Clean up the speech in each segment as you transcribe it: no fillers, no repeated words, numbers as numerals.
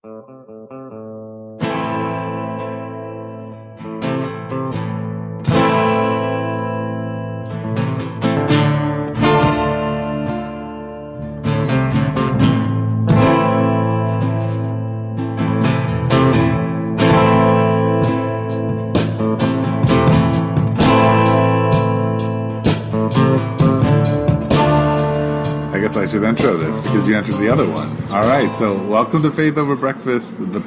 I should intro this because you entered the other one. All right, so welcome to Faith Over Breakfast, what do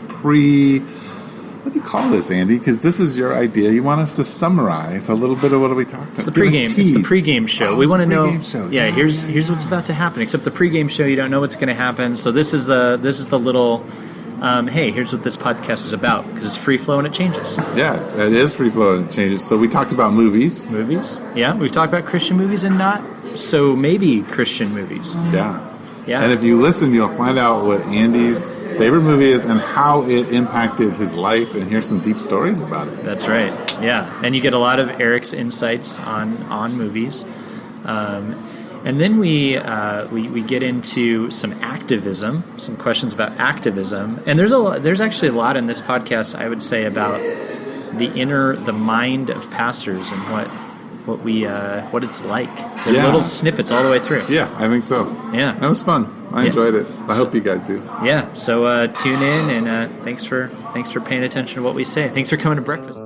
you call this, Andy? Because this is your idea. You want us to summarize a little bit of what we talked about. It's the pregame show. We want to know. Yeah, here's what's about to happen. Except the pregame show, you don't know what's going to happen. So this is the little. Hey, here's what this podcast is about, because it's free flow and it changes. Yes, it is free flow and it changes. So we talked about movies. Yeah, we've talked about Christian movies and not so maybe Christian movies. Yeah. And if you listen, you'll find out what Andy's favorite movie is and how it impacted his life, and hear some deep stories about it. That's right. Yeah, and you get a lot of Eric's insights on movies. And then we get into some activism, some questions about activism, and there's actually a lot in this podcast, I would say, about the mind of pastors and what it's like. There are little snippets all the way through. Yeah, I think so. Yeah, that was fun. I enjoyed it. I hope you guys do. Yeah. So tune in, and thanks for paying attention to what we say. Thanks for coming to breakfast.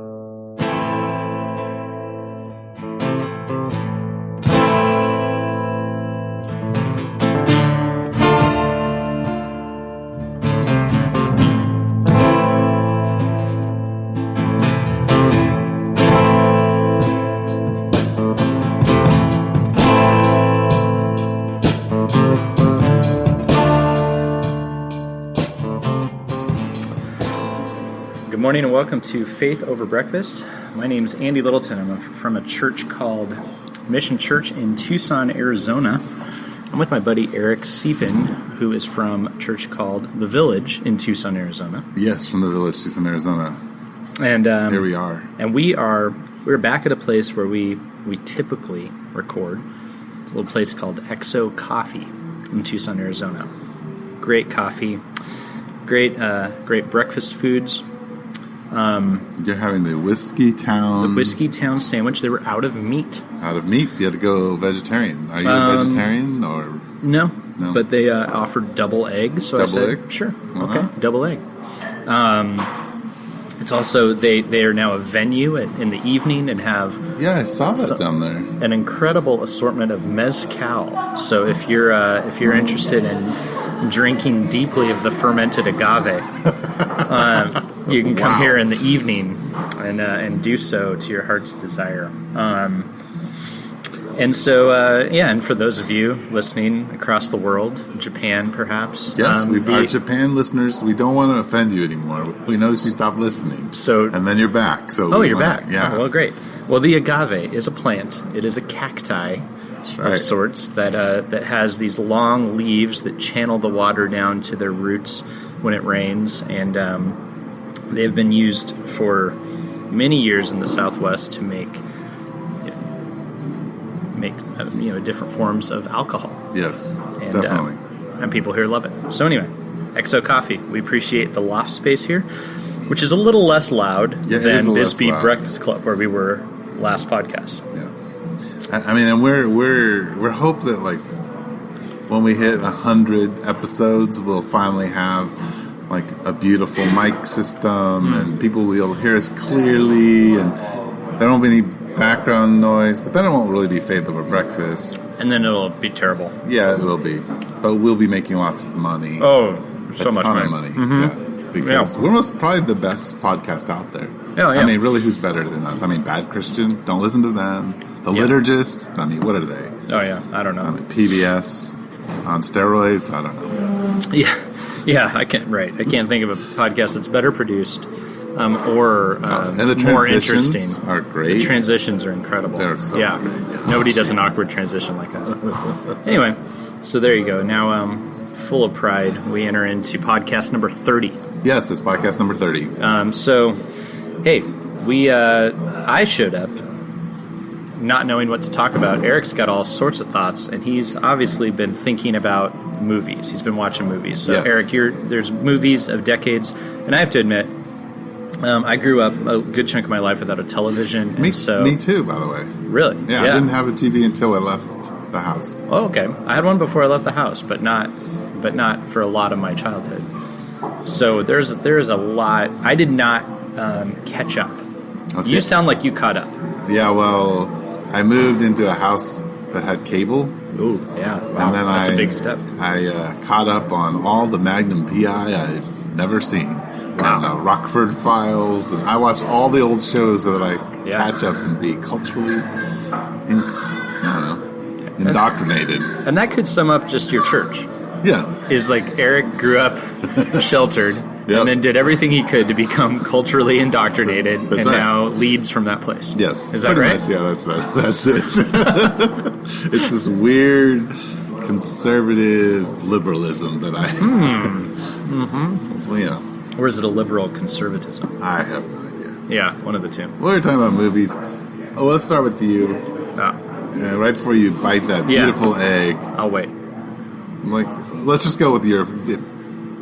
Good morning and welcome to Faith Over Breakfast. My name is Andy Littleton. I'm from a church called Mission Church in Tucson, Arizona. I'm with my buddy Eric Deepen, who is from a church called The Village in Tucson, Arizona. Yes, from The Village, Tucson, Arizona. And here we are. And we're back at a place where we typically record. It's a little place called Exo Coffee in Tucson, Arizona. Great coffee, great breakfast foods. You're having the Whiskey Town sandwich. They were out of meat. You had to go vegetarian. Are you a vegetarian or no? But they offered double egg. So I said, egg? Sure, okay, double egg. It's also they are now a venue in the evening and have I saw that down there. An incredible assortment of mezcal. So if you're interested in drinking deeply of the fermented agave. You can come here in the evening and do so to your heart's desire. And for those of you listening across the world, Japan perhaps. Yes, our Japan listeners, we don't want to offend you anymore. We noticed you stopped listening. And then you're back. You're back. Yeah. Oh, well, great. Well, the agave is a plant. It is a cacti of sorts that has these long leaves that channel the water down to their roots when it rains, and they've been used for many years in the Southwest to make different forms of alcohol. Yes, definitely. And people here love it. So anyway, Exo Coffee. We appreciate the loft space here, which is a little less loud than Bisbee Breakfast Club, where we were last podcast. Yeah, I mean, and we're hope that like when we hit 100 episodes, we'll finally have like a beautiful mic system, and people will hear us clearly, and there won't be any background noise, but then it won't really be Faith Over Breakfast. And then it'll be terrible. Yeah, it will be. But we'll be making lots of money. Oh, so much money. Mm-hmm. Yeah, because we're probably the best podcast out there. Oh, yeah. I mean, really, who's better than us? I mean, Bad Christian, don't listen to them. The Liturgists, I mean, what are they? Oh, yeah, I don't know. I mean, PBS on steroids, I don't know. Yeah, I can't think of a podcast that's better produced and the more interesting. Are great. The transitions are incredible. They're so great. Yeah. Nobody does an awkward transition like us. Anyway, so there you go. Now, full of pride, we enter into podcast number 30. Yes, it's podcast number 30. Hey, I showed up not knowing what to talk about, Eric's got all sorts of thoughts, and he's obviously been thinking about movies. He's been watching movies. So, Yes. Eric, there's movies of decades, and I have to admit, I grew up a good chunk of my life without a television. Me so too, by the way. Really? Yeah, I didn't have a TV until I left the house. Oh, okay. I had one before I left the house, but not for a lot of my childhood. So there's a lot. I did not catch up. You sound like you caught up. Yeah, well, I moved into a house that had cable. Ooh, yeah. Wow, And then that's a big step. I caught up on all the Magnum PI I've never seen. Wow. And Rockford Files. And I watched all the old shows so that I catch up and be culturally, indoctrinated. And that could sum up just your church. Yeah. Is like Eric grew up sheltered and then did everything he could to become culturally indoctrinated and now leads from that place. Yes. Is that right? Much, yeah, that's it. It's this weird conservative liberalism that I... Yeah. Or is it a liberal conservatism? I have no idea. Yeah, one of the two. We're talking about movies. Oh, let's start with you. Right before you bite that beautiful egg. I'll wait. Let's just go with if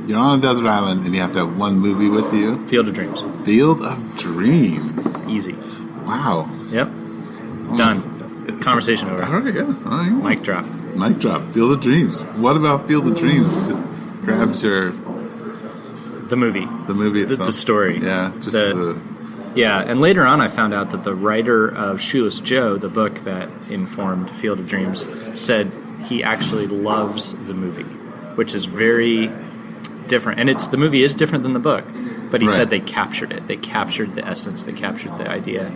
you're on a desert island and you have to have one movie with you. Field of Dreams. Field of Dreams. Easy. Wow. Yep. Done. Conversation over. All right, yeah. All right. Mic drop. Mic drop. Field of Dreams. What about Field of Dreams just grabs your... The movie. The movie itself. The story. Yeah, Yeah, and later on I found out that the writer of Shoeless Joe, the book that informed Field of Dreams, said he actually loves the movie, which is very different. And the movie is different than the book, but he said they captured it. They captured the essence. They captured the idea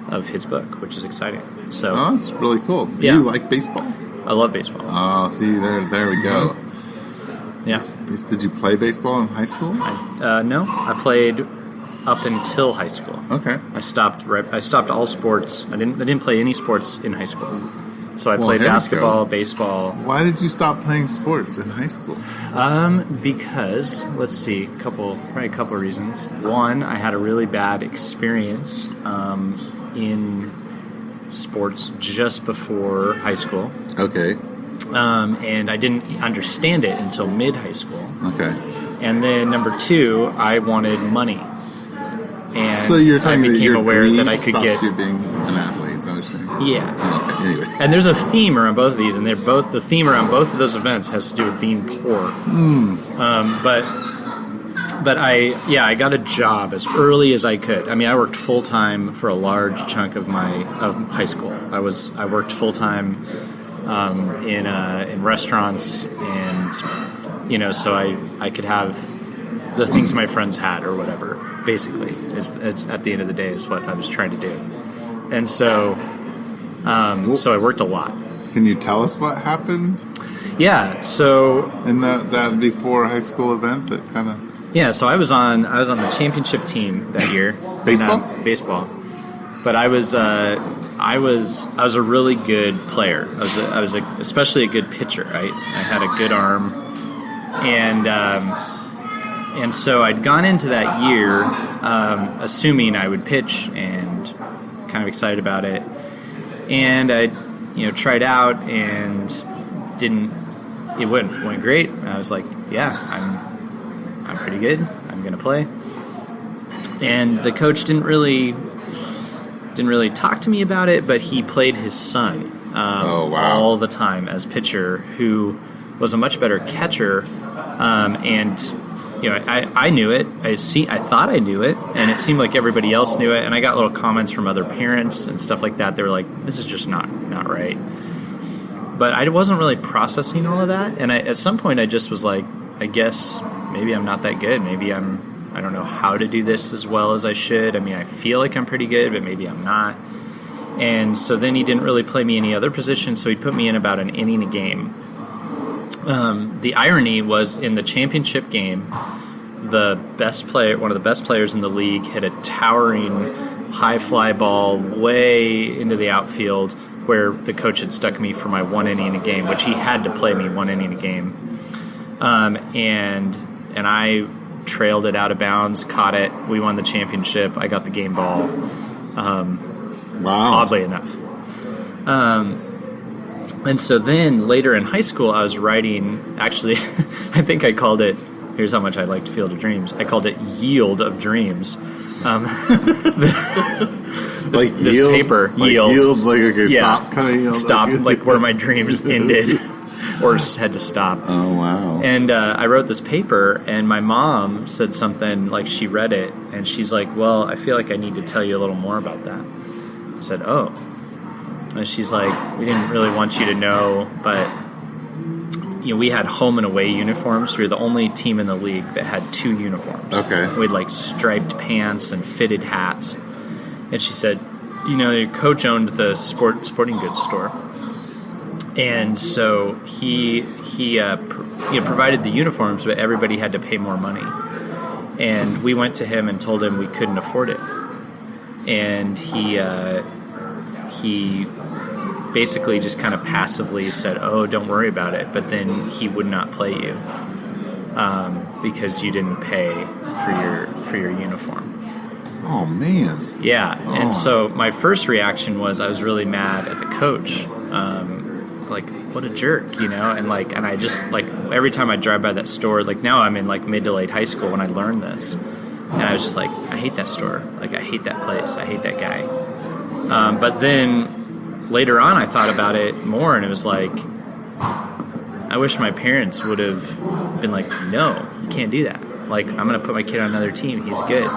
of his book, which is exciting. So, that's really cool. Yeah. You like baseball? I love baseball. Oh, see, there we go. Yeah. Did you play baseball in high school? No, I played up until high school. Okay. I stopped all sports. I didn't play any sports in high school. So I played basketball, baseball. Why did you stop playing sports in high school? Because let's see, probably a couple reasons. One, I had a really bad experience in sports just before high school. Okay. And I didn't understand it until mid-high school. Okay. And then number two, I wanted money. And so you're talking I became aware that I could get you being an athlete, is that what you're saying? Yeah. Okay, anyway. And there's a theme around both of these, and the theme around both of those events has to do with being poor. But I got a job as early as I could. I mean, I worked full time for a large chunk of high school. I worked full time in restaurants, and so I could have the things my friends had or whatever. Basically, it's at the end of the day is what I was trying to do, and so I worked a lot. Can you tell us what happened? Yeah. So in that before high school event, that kind of. Yeah, so I was on the championship team that year. Baseball? Baseball. But I was a really good player. I was especially a good pitcher. I had a good arm, and so I'd gone into that year assuming I would pitch and kind of excited about it. And I tried out and it went great. And I was like, yeah, I'm pretty good. I'm going to play. And the coach didn't really talk to me about it, but he played his son all the time as pitcher, who was a much better catcher. And I knew it. I thought I knew it, and it seemed like everybody else knew it. And I got little comments from other parents and stuff like that. They were like, "This is just not right." But I wasn't really processing all of that. And at some point, I just was like, I guess maybe I'm not that good. Maybe I don't know how to do this as well as I should. I mean, I feel like I'm pretty good, but maybe I'm not. And so then he didn't really play me any other position, so he put me in about an inning a game. The irony was, in the championship game, one of the best players in the league, hit a towering high fly ball way into the outfield, where the coach had stuck me for my 1 inning a game, which he had to play me 1 inning a game. And I trailed it out of bounds, caught it. We won the championship. I got the game ball. Wow. Oddly enough. And so then later in high school, I was writing, actually, I think I called it, here's how much I liked Field of Dreams. I called it Yield of Dreams. This yield, paper, like yield. Like, okay, Yeah. stop, kind of yield. Stop, like where my dreams ended or had to stop. Oh, wow. And I wrote this paper, and my mom said something, like she read it, and she's like, well, I feel like I need to tell you a little more about that. I said, oh. And she's like, we didn't really want you to know, but we had home and away uniforms. We were the only team in the league that had 2 uniforms. Okay. We had like striped pants and fitted hats. And she said, your coach owned the sporting goods store, and so he provided the uniforms, but everybody had to pay more money. And we went to him and told him we couldn't afford it, and he basically just kind of passively said, "Oh, don't worry about it." But then he would not play you because you didn't pay for your uniform. Oh, man. Yeah, Oh. and so my first reaction was I was really mad at the coach. Like, what a jerk, and I just, like, every time I drive by that store, like, now I'm in, like, mid to late high school when I learned this. And I was just like, I hate that store. Like, I hate that place. I hate that guy. But then later on, I thought about it more, and it was like, I wish my parents would have been like, no, you can't do that. Like, I'm going to put my kid on another team. He's good,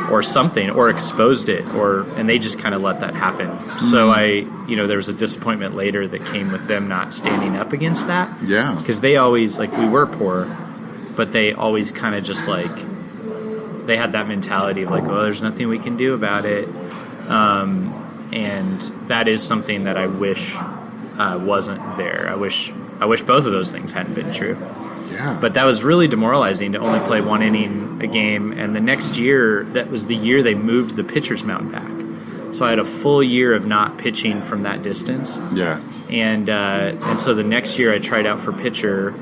or something, or exposed it, and they just kind of let that happen. So there was a disappointment later that came with them not standing up against that. Yeah. Because they always, like, we were poor, but they always kind of just, like, they had that mentality of like, well, there's nothing we can do about it. And that is something that I wish wasn't there. I wish both of those things hadn't been true. Yeah. But that was really demoralizing to only play 1 inning a game. And the next year, that was the year they moved the pitcher's mound back. So I had a full year of not pitching from that distance. Yeah. And so the next year I tried out for pitcher,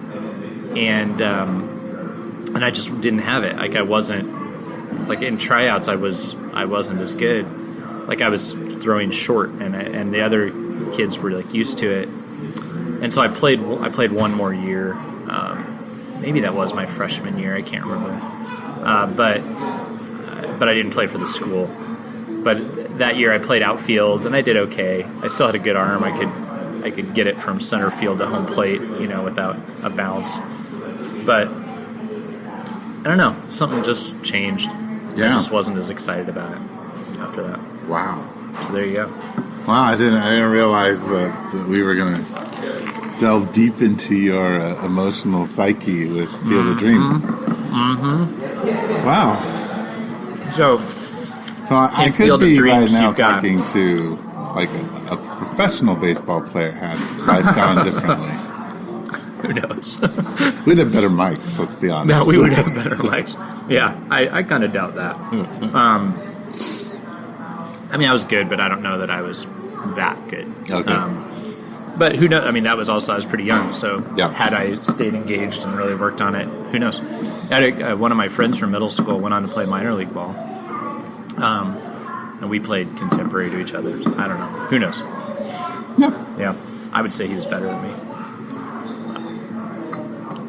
and I just didn't have it. Like, I wasn't, like, in tryouts I wasn't as good. Like, I was throwing short, and the other kids were, like, used to it. And so I played 1 more year. Maybe that was my freshman year. I can't remember. But I didn't play for the school. But that year I played outfield, and I did okay. I still had a good arm. I could get it from center field to home plate, without a bounce. But I don't know. Something just changed. Yeah. I just wasn't as excited about it after that. Wow. So there you go. Wow, I didn't realize that we were going to delve deep into your emotional psyche with Field of Dreams. Mm-hmm. Wow. So I could be right now you've got- talking to like a professional baseball player had life gone differently. Who knows? We'd have better mics, let's be honest. No, we would have better mics. Yeah, I kind of doubt that. I mean, I was good, but I don't know that I was that good. Okay. But who knows? I mean, that was also, I was pretty young, so Yeah. had I stayed engaged and really worked on it, who knows? One of my friends from middle school went on to play minor league ball. And we played contemporary to each other. I don't know. Who knows? Yeah. I would say he was better than me.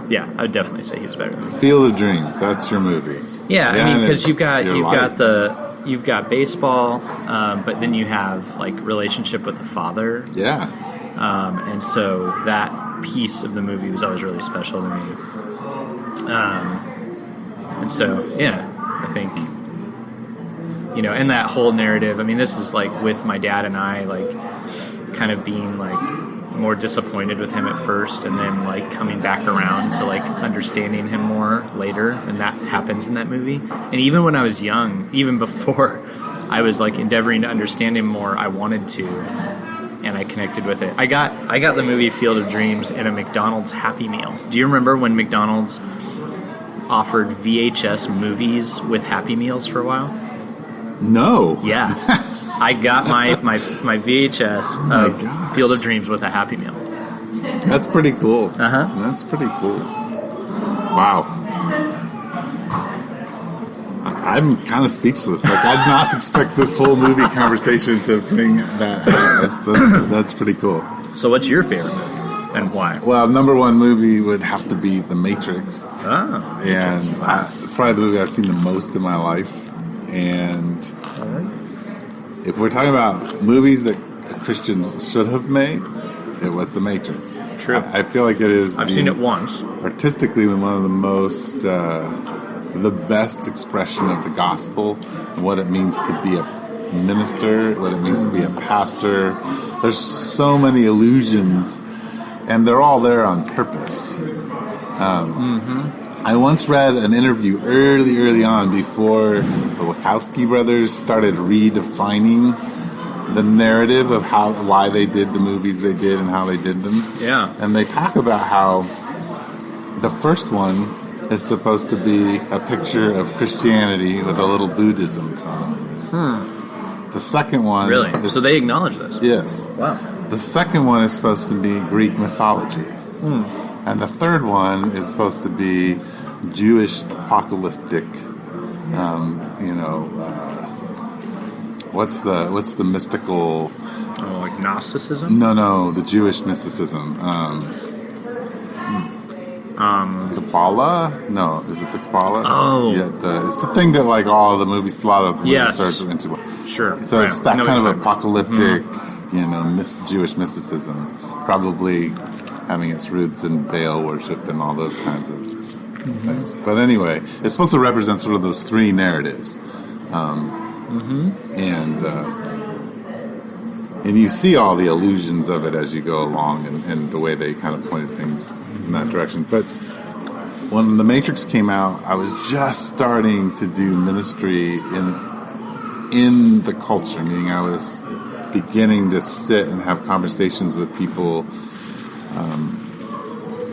Yeah, I would definitely say he was better than me. Field of Dreams, that's your movie. Yeah, I mean, because you've got life. baseball, but then you have, like, relationship with the father. Yeah. And so that piece of the movie was always really special to me. And so, yeah, I think, and that whole narrative, I mean, this is like with my dad and I, like, kind of being, like, more disappointed with him at first, and then, like, coming back around to, like, understanding him more later, and that happens in that movie. And even when I was young, even before I was, like, endeavoring to understand him more, I wanted to, and I connected with it. I got the movie Field of Dreams in a McDonald's Happy Meal. Do you remember when McDonald's offered VHS movies with Happy Meals for a while? No. Yeah. I got my VHS of Field of Dreams with a Happy Meal. That's pretty cool. Uh-huh. That's pretty cool. Wow. I'm kind of speechless. Like, I did not expect this whole movie conversation to bring that out. That's pretty cool. So what's your favorite movie and why? Well, number one movie would have to be The Matrix. Oh. And it's probably the movie I've seen the most in my life. And if we're talking about movies that Christians should have made, it was The Matrix. True. I feel like it is. I've seen it once. Artistically, one of the most, the best expression of the gospel and what it means to be a minister, what it means to be a pastor. There's so many illusions, and they're all there on purpose. I once read an interview early on before the Wachowski brothers started redefining the narrative of why they did the movies they did and how they did them. Yeah. And they talk about how the first one is supposed to be a picture of Christianity with a little Buddhism thrown in. The second one... Really? So they acknowledge this? Yes. Wow. The second one is supposed to be Greek mythology. And the third one is supposed to be Jewish apocalyptic, what's the mystical... Oh, like Gnosticism? No, the Jewish mysticism. Kabbalah? No, is it the Kabbalah? Oh. Yeah, it's the thing that like all the movies, a lot of the movies start into. Sure. So it's that kind of apocalyptic, Jewish mysticism, probably having its roots in Baal worship and all those kinds of things. But anyway, it's supposed to represent sort of those three narratives. And you see all the illusions of it as you go along and the way they kind of pointed things in that direction. But when The Matrix came out, I was just starting to do ministry in the culture, meaning I was beginning to sit and have conversations with people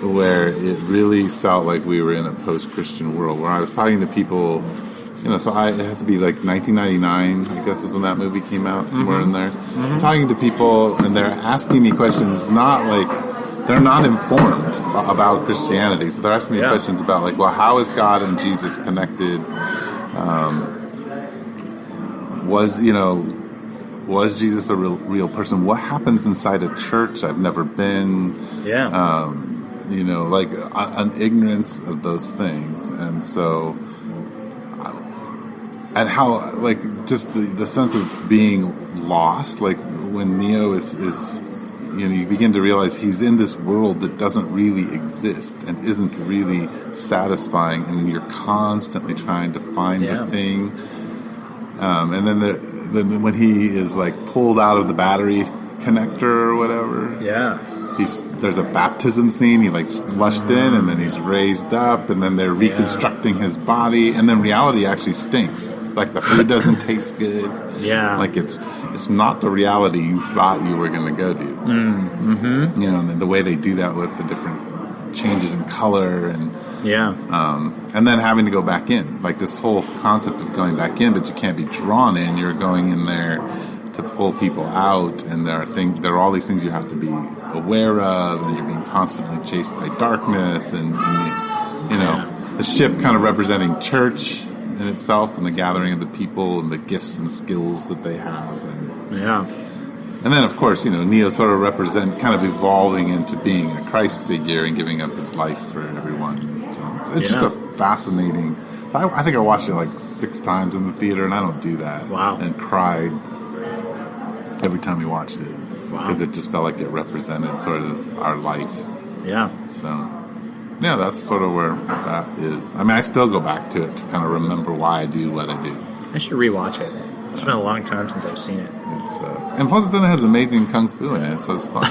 where it really felt like we were in a post-Christian world, where I was talking to people, so it had to be like 1999, I guess is when that movie came out, somewhere in there. I'm talking to people, and they're asking me questions, they're not informed about Christianity, so they're asking me questions about, like, well, how is God and Jesus connected? Was Jesus a real person? What happens inside a church? I've never been. Yeah. Like an ignorance of those things, and so, and how, like, just the sense of being lost, like when Neo is you begin to realize he's in this world that doesn't really exist and isn't really satisfying, and you're constantly trying to find the thing. And then when he is like pulled out of the battery connector or whatever, there's a baptism scene. He like flushed in, and then he's raised up, and then they're reconstructing his body, and then reality actually stinks. Like the food doesn't taste good. Yeah, like it's not the reality you thought you were going to go to. And the way they do that with the different changes in color and and then having to go back in, like this whole concept of going back in, but you can't be drawn in. You're going in there to pull people out, and there are all these things you have to be aware of, and you're being constantly chased by darkness, and the ship kind of representing church in itself, and the gathering of the people, and the gifts and skills that they have, and then of course Neo sort of kind of evolving into being a Christ figure and giving up his life for everyone. So it's just a fascinating. So I think I watched it like 6 times in the theater, and I don't do that. Wow. And cried every time we watched it. Because it just felt like it represented sort of our life. Yeah. So, yeah, that's sort of where that is. I mean, I still go back to it to kind of remember why I do what I do. I should rewatch it. It's been a long time since I've seen it. And plus, then it has amazing kung fu in it, so it's fun.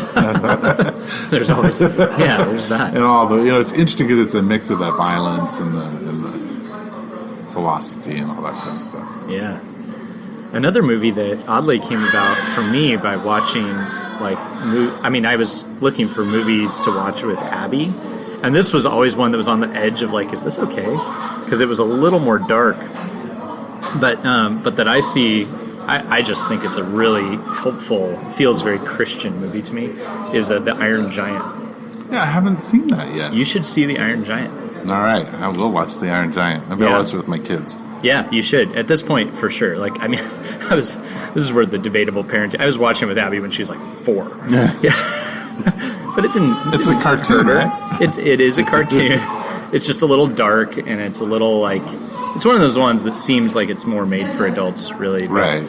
There's always, there's that. And all the, it's interesting because it's a mix of that violence and the philosophy and all that kind of stuff. So. Yeah. Another movie that oddly came about for me by watching, I was looking for movies to watch with Abby, and this was always one that was on the edge of like, is this okay? Because it was a little more dark, but that I just think it's a really helpful, feels very Christian movie to me, is The Iron Giant. Yeah, I haven't seen that yet. You should see The Iron Giant. All right, I will watch The Iron Giant. Maybe I'll watch it with my kids. Yeah, you should. At this point, for sure. Like, I mean, this is where the debatable parenting. I was watching with Abby when she was like 4. Yeah. But it didn't. It's a cartoon, right? It is a cartoon. It's just a little dark, and it's a little like, it's one of those ones that seems like it's more made for adults, really. Right.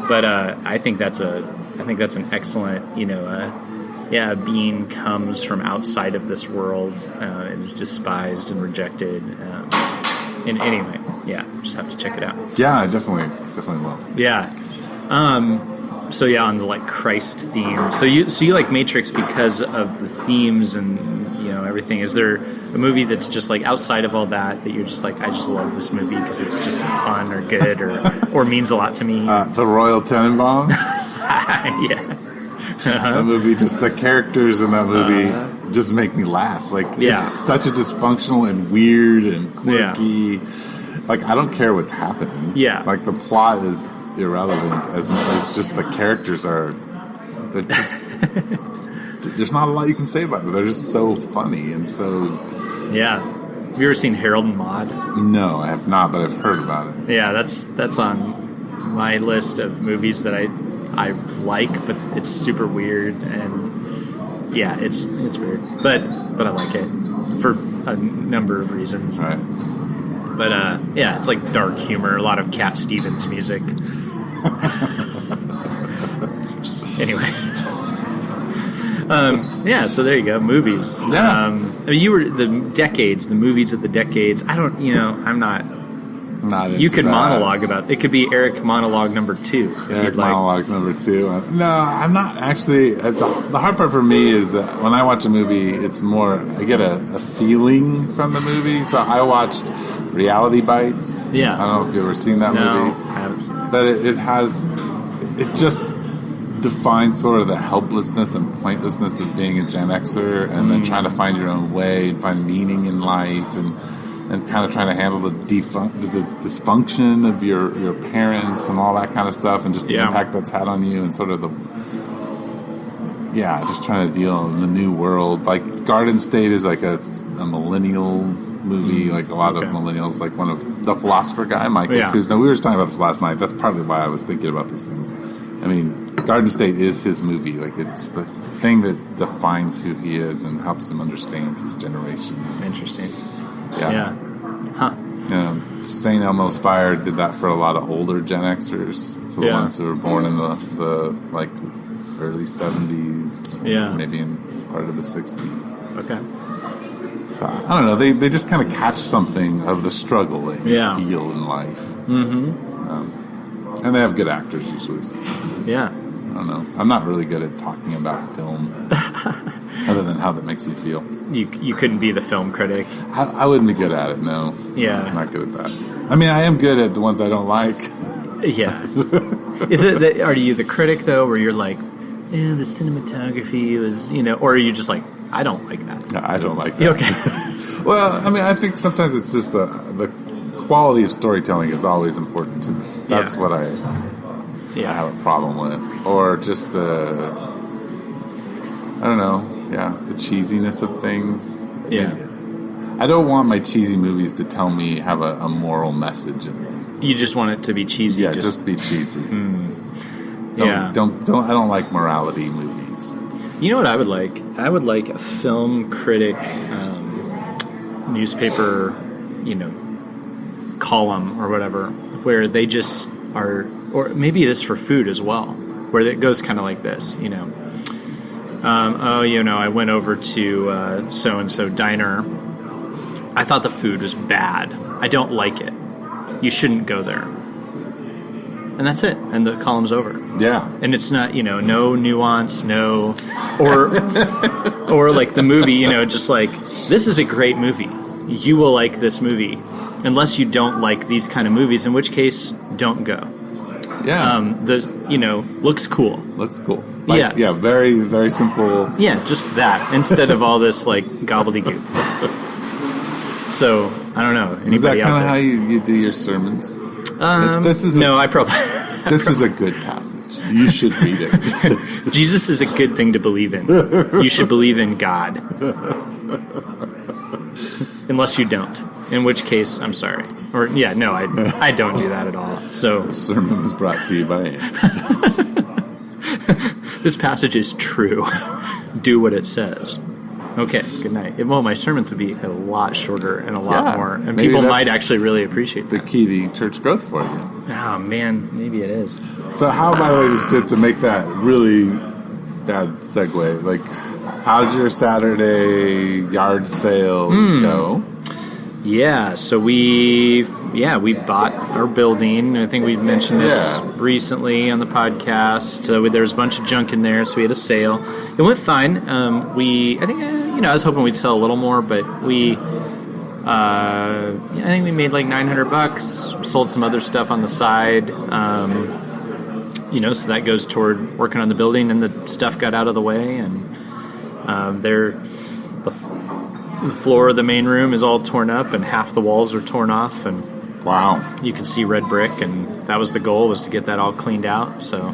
But I think that's an excellent, a being comes from outside of this world, and is despised and rejected. And anyway, just have to check it out. Yeah, I definitely will. Yeah. So yeah, on the like Christ theme. So you like Matrix because of the themes and everything. Is there a movie that's just like outside of all that you're just like, I just love this movie because it's just fun or good or means a lot to me? The Royal Tenenbaums. Yeah. That movie, just the characters in that movie just make me laugh. Like, it's such a dysfunctional and weird and quirky. Yeah. Like, I don't care what's happening. Yeah. Like, the plot is irrelevant as just the characters are. They're just. There's not a lot you can say about them. They're just so funny and so. Yeah. Have you ever seen Harold and Maude? No, I have not, but I've heard about it. Yeah, that's on my list of movies that I like, but it's super weird and it's weird, but I like it for a number of reasons. Right. But it's like dark humor, a lot of Cat Stevens music. Anyway. So there you go, movies. Yeah. You were the movies of the decades. I don't, I'm not into you could that. Monologue about it. Could be Eric monologue number 2. Eric monologue number 2. No, I'm not actually. The hard part for me is that when I watch a movie, it's more I get a feeling from the movie. So I watched Reality Bites. Yeah. I don't know if you've ever seen that movie. No, I haven't seen it. But it just defines sort of the helplessness and pointlessness of being a Gen Xer and then trying to find your own way and find meaning in life and kind of trying to handle the dysfunction of your parents and all that kind of stuff and just the impact that's had on you and sort of just trying to deal in the new world. Like Garden State is like a millennial movie, like a lot of millennials, like one of the philosopher guy, Michael Kuzma. We were just talking about this last night. That's partly why I was thinking about these things. I mean, Garden State is his movie. Like, it's the thing that defines who he is and helps him understand his generation. Interesting. Yeah. Huh. St. Elmo's Fire did that for a lot of older Gen Xers. So the ones who were born in the like early 70s. Maybe in part of the 60s. Okay. So, I don't know. They just kind of catch something of the struggle they feel in life. Mm-hmm. And they have good actors usually. So. Yeah. I don't know. I'm not really good at talking about film, other than how that makes me feel. You couldn't be the film critic. I wouldn't be good at it. No. Yeah. I'm not good at that. I mean, I am good at the ones I don't like. Yeah. Is it? Are you the critic though, where you're like, the cinematography was, or are you just like, I don't like that? No, I don't like that. Okay. Well, I mean, I think sometimes it's just the quality of storytelling is always important to me. That's what I have a problem with. Or just the cheesiness of things. Yeah. I don't want my cheesy movies to tell me have a moral message in them. You just want it to be cheesy. Yeah, just be cheesy. I don't like morality movies. You know what I would like? I would like a film critic newspaper, column or whatever, where they just are, or maybe this for food as well, where it goes kind of like this, I went over to so-and-so diner. I thought the food was bad. I don't like it. You shouldn't go there. And that's it. And the column's over. Yeah. And it's not, no nuance, no, or like the movie, just like, this is a great movie. You will like this movie. Unless you don't like these kind of movies, in which case, don't go. Yeah. Looks cool. Looks cool. Yeah, very, very simple. Yeah, just that, instead of all this, like, gobbledygook. So, I don't know. Is that kind of how you do your sermons? I probably... This is a good passage. You should read it. Jesus is a good thing to believe in. You should believe in God. unless you don't. In which case, I'm sorry. Or yeah, no, I don't do that at all. So The sermon was brought to you by Andy. this passage is true. Do what it says. Okay, good night. Well, my sermons would be a lot shorter and a lot more, and maybe people that's might actually really appreciate the that. key to church growth for you. Oh man, maybe it is. So how, by the way, just to make that really bad segue, like, how's your Saturday yard sale go? Yeah, so we bought our building. I think we mentioned this recently on the podcast. There was a bunch of junk in there, so we had a sale. It went fine. I was hoping we'd sell a little more, but I think we made like $900. Sold some other stuff on the side. So that goes toward working on the building, and the stuff got out of the way, and the floor of the main room is all torn up, and half the walls are torn off, and Wow. you can see red brick, and that was the goal, was to get that all cleaned out. So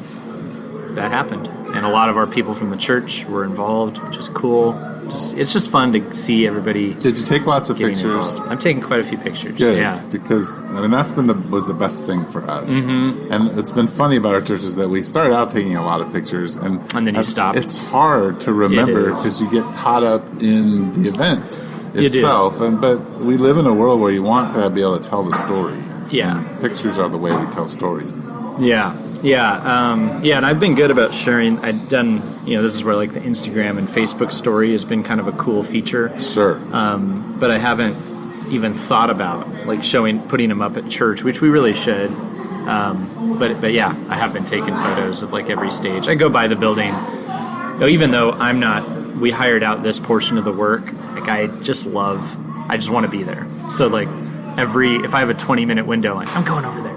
that happened, and a lot of our people from the church were involved, which is cool. It's just fun to see everybody. Did you take lots of getting pictures? involved. I'm taking quite a few pictures. Good, Yeah, because that's been was the best thing for us. Mm-hmm. And it's been funny about our church is that we started out taking a lot of pictures, and then you stopped. It's hard to remember because you get caught up in the event itself. But we live in a world where you want to be able to tell the story. Yeah, and pictures are the way we tell stories. And I've been good about sharing. I've done, this is where like the Instagram and Facebook story has been kind of a cool feature. Sure. But I haven't even thought about like putting them up at church, which we really should. But yeah, I have been taking photos of like every stage. I go by the building, even though we hired out this portion of the work. Like I just want to be there. So like if I have a 20-minute window, like I'm going over there.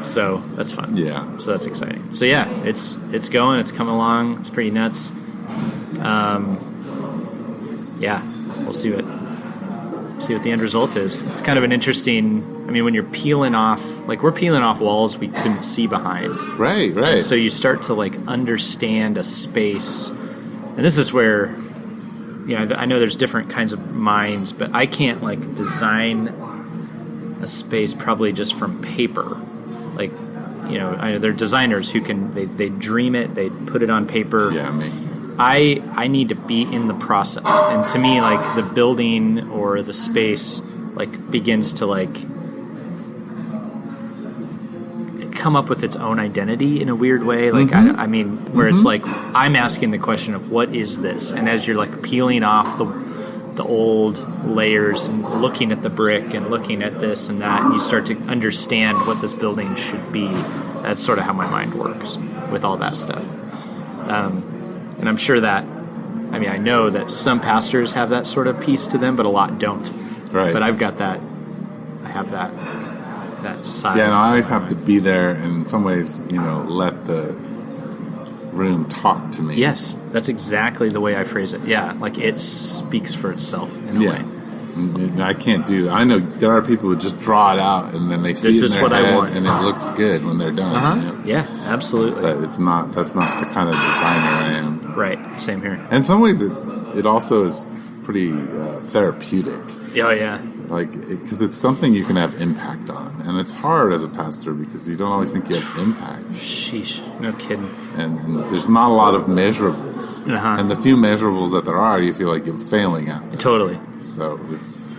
So that's fun. Yeah. So that's exciting. So yeah, it's going. It's coming along. It's pretty nuts. We'll see what the end result is. It's kind of an interesting. I mean, when you're peeling off, like we're peeling off walls we couldn't see behind. Right. And so you start to like understand a space, and this is where, I know there's different kinds of minds, but I can't like design a space probably just from paper. Like, I know there are designers who can, they dream it, they put it on paper. Yeah, me. I need to be in the process. And to me, like, the building or the space, like, begins to, like, come up with its own identity in a weird way. Like, Mm-hmm. where it's like, I'm asking the question of, what is this? And as you're, like, peeling off the old layers and looking at the brick and looking at this and that, and you start to understand what this building should be. That's sort of how my mind works with all that stuff. And I'm sure that, I know that some pastors have that sort of piece to them, but a lot don't. Right. But I've got that. I have that side. Yeah, and I always have to be there and in some ways, let the room talk to me. Yes, that's exactly the way I phrase it. Yeah, like it speaks for itself in a way. I can't do that. I know there are people who just draw it out and then they see it in their head and it looks good when they're done. Uh-huh. Yeah, absolutely. But that's not the kind of designer I am. Right, same here. In some ways, it also is pretty therapeutic. Oh, yeah. Like, because it's something you can have impact on. And it's hard as a pastor because you don't always think you have impact. Sheesh, no kidding. And there's not a lot of measurables. Uh-huh. And the few measurables that there are, you feel like you're failing at them. Totally. So it's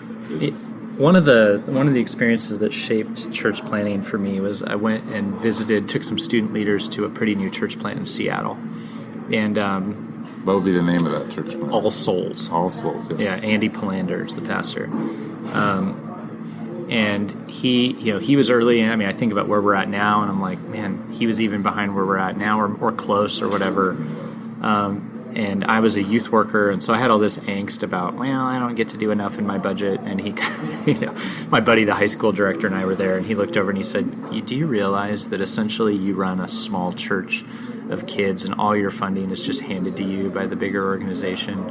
one of the experiences that shaped church planning for me was I went and took some student leaders to a pretty new church plant in Seattle. And what would be the name of that church plant? All Souls. All Souls, yes. Yeah, Andy Palander is the pastor. And he was early. I think about where we're at now, and I'm like, man, he was even behind where we're at now, or close, or whatever. And I was a youth worker, and so I had all this angst about, well, I don't get to do enough in my budget. And he, my buddy, the high school director, and I were there, and he looked over and he said, do you realize that essentially you run a small church of kids and all your funding is just handed to you by the bigger organization?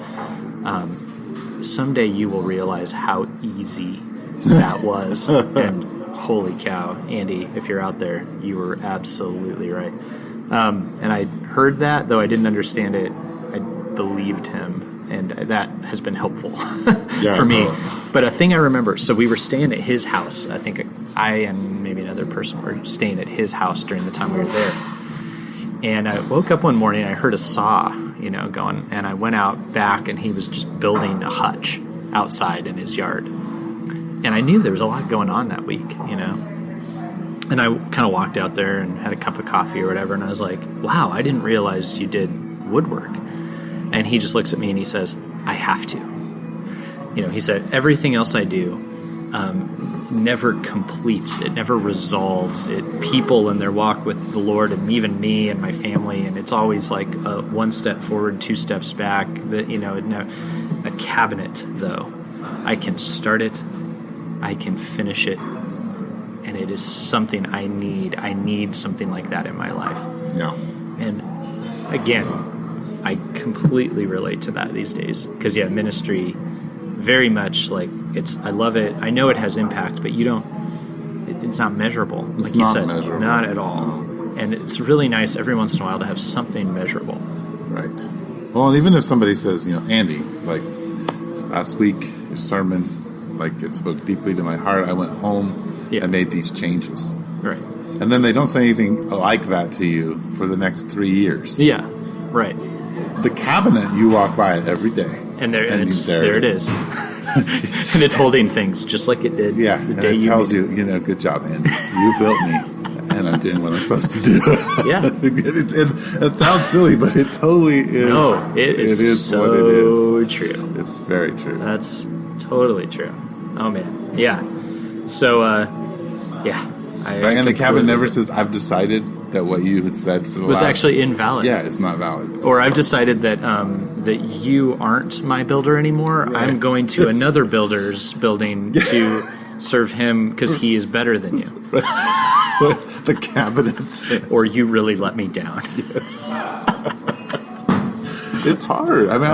Someday you will realize how easy that was. And holy cow, Andy, if you're out there, you were absolutely right. And I heard that, though I didn't understand it. I believed him. and that has been helpful Yeah, for me. totally. But a thing I remember, so we were staying at his house. I think I and maybe another person were staying at his house during the time we were there. And I woke up one morning and I heard a saw, going, and I went out back and he was just building a hutch outside in his yard. And I knew there was a lot going on that week, And I kind of walked out there and had a cup of coffee or whatever, and I was like, wow, I didn't realize you did woodwork. And he just looks at me and he says, I have to. He said, everything else I do never completes, it never resolves it. People in their walk with the Lord, and even me and my family, and it's always like one step forward, two steps back. A cabinet, though, I can start it, I can finish it, and it is something I need. I need something like that in my life. Yeah. And again, I completely relate to that these days. Because, ministry, very much like I love it. I know it has impact, but it's not measurable. It's like you not said, measurable. not at all. And it's really nice every once in a while to have something measurable. Right. Well, and even if somebody says, Andy, like last week, your sermon, like it spoke deeply to my heart. I went home and made these changes. Right. And then they don't say anything like that to you for the next 3 years. Yeah. Right. The cabinet, you walk by it every day. And there it is. And it's holding things just like it did. Yeah. The And day it tells you, good job, Andy. You built me. And I'm doing what I'm supposed to do. Yeah. it sounds silly, but it totally is. No, it is so what it is. True. It's very true. That's totally true. Oh, man. Yeah. So, yeah. Right, and the cabinet never says, I've decided that what you had said for the was actually invalid. Yeah, it's not valid. Or I've decided that that you aren't my builder anymore. Right. I'm going to another builder's building to serve him because he is better than you. The cabinets. Or you really let me down. Yes. It's hard. I mean,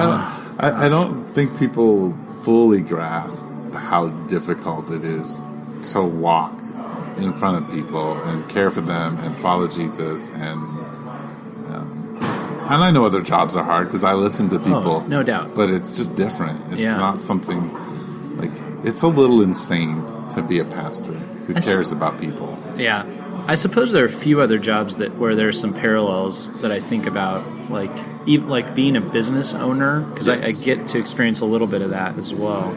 I don't think people fully grasp how difficult it is to walk in front of people and care for them and follow Jesus, and I know other jobs are hard because I listen to people, no doubt, but it's just different. It's not something like, it's a little insane to be a pastor who cares about people. Yeah, I suppose there are a few other jobs where there's some parallels that I think about, like even like being a business owner, because I get to experience a little bit of that as well,